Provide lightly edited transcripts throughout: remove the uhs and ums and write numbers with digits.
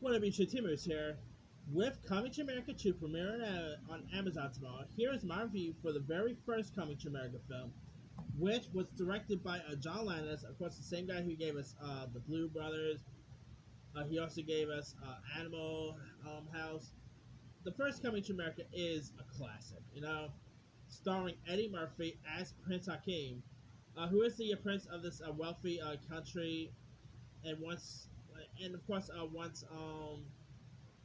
What up, YouTube? Timos here. With Coming to America 2 premiering on Amazon tomorrow, here is my review for the very first Coming to America film, which was directed by John Landis, of course, the same guy who gave us The Blue Brothers. He also gave us Animal House. The first Coming to America is a classic, starring Eddie Murphy as Prince Hakeem, who is the prince of this wealthy country, and and of course, wants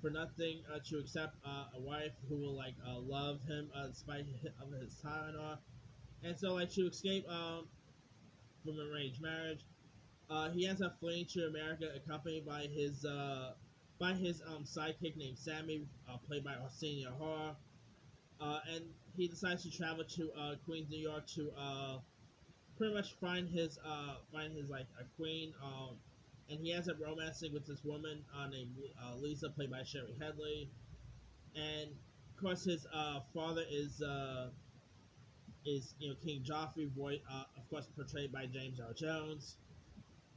for nothing to accept a wife who will love him despite of his time and all. And so to escape from arranged marriage, he ends up fleeing to America, accompanied by his sidekick named Sammy, played by Arsenio Hall. And he decides to travel to Queens, New York, to pretty much find his like a queen. And he ends up romancing with this woman named Lisa, played by Sherry Headley. And of course, his father is King Joffrey, of course portrayed by James Earl Jones.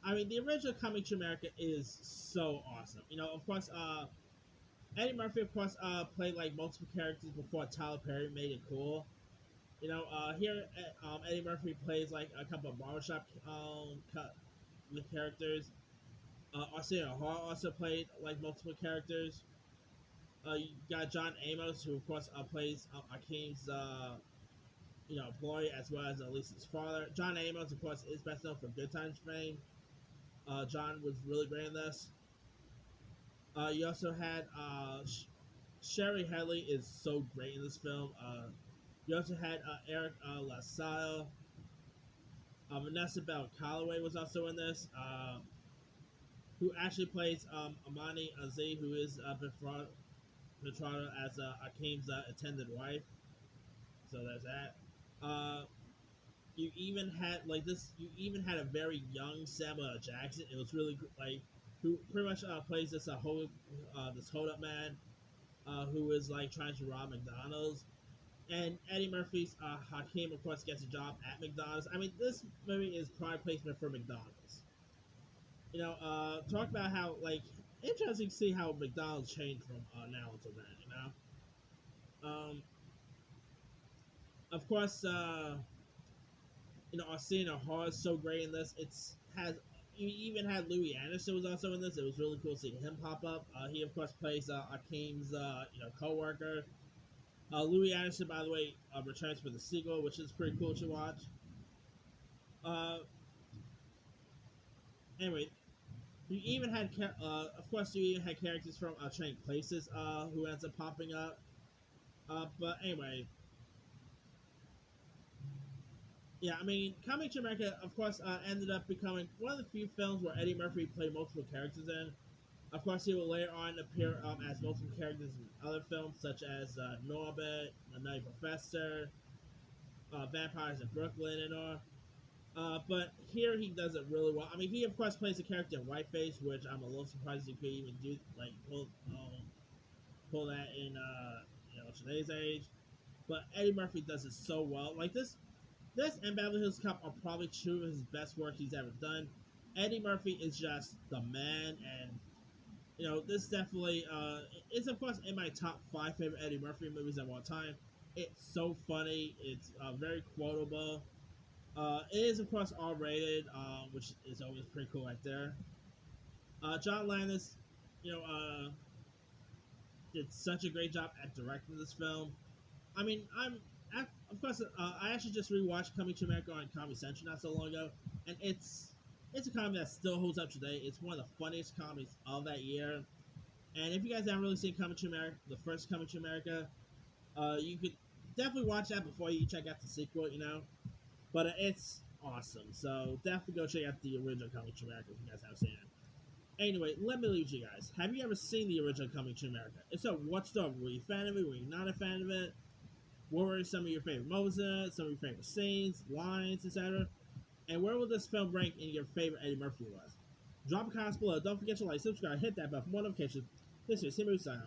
I mean, the original Coming to America is so awesome. Of course, Eddie Murphy, of course, played like multiple characters before Tyler Perry made it cool. Here Eddie Murphy plays like a couple of barbershop with characters. Arsenio Hall also played like multiple characters. You got John Amos, who of course plays Akeem's employee, as well as Lisa's father. John Amos, of course, is best known for Good Times fame. John was really great in this. You also had Sherry Headley is so great in this film. You also had Eric LaSalle. Vanessa Bell Calloway was also in this, who actually plays Amani Aziz, who is Petrada as Akeem's intended wife. So there's that. You even had like this. You even had a very young Samuel L. Jackson. It was really like who pretty much plays this this hold up man who is like trying to rob McDonald's. And Eddie Murphy's Hakeem, of course, gets a job at McDonald's. I mean, this movie is product placement for McDonald's. Talk about how interesting to see how McDonald's changed from now until then. Of course, Arsenio Hall is so great in this. You even had Louis Anderson was also in this. It was really cool seeing him pop up. He of course plays Akeem's coworker. Louis Anderson, by the way, returns for the sequel, which is pretty cool to watch. Uh, anyway, of course, you even had characters from Trading Places who ends up popping up. But anyway, yeah, I mean, Coming to America, of course, ended up becoming one of the few films where Eddie Murphy played multiple characters in. Of course, he will later on appear as multiple characters in other films, such as Norbit, The Night Professor, Vampires in Brooklyn, and all. But here he does it really well. I mean, he of course plays a character in Whiteface, which I'm a little surprised he could even do pull that in today's age. But Eddie Murphy does it so well. Like this and Beverly Hills Cop are probably two of his best work he's ever done. Eddie Murphy is just the man, and this definitely is of course in my top 5 favorite Eddie Murphy movies of all time. It's so funny. It's very quotable. It is of course R rated, which is always pretty cool right there. John Landis, you know, did such a great job at directing this film. I mean, of course, I actually just rewatched Coming to America on Comedy Central not so long ago, and it's a comedy that still holds up today. It's one of the funniest comedies of that year. And if you guys haven't really seen Coming to America, the first Coming to America, you could definitely watch that before you check out the sequel. But it's awesome. So definitely go check out the original Coming to America if you guys haven't seen it. Anyway, let me leave you guys. Have you ever seen the original Coming to America? If so, what's the Were you a fan of it? Were you not a fan of it? What were some of your favorite moments in it? Some of your favorite scenes, lines, etc.? And where will this film rank in your favorite Eddie Murphy was? Drop a comment below. Don't forget to like, subscribe, hit that bell for more notifications. This is Him Sign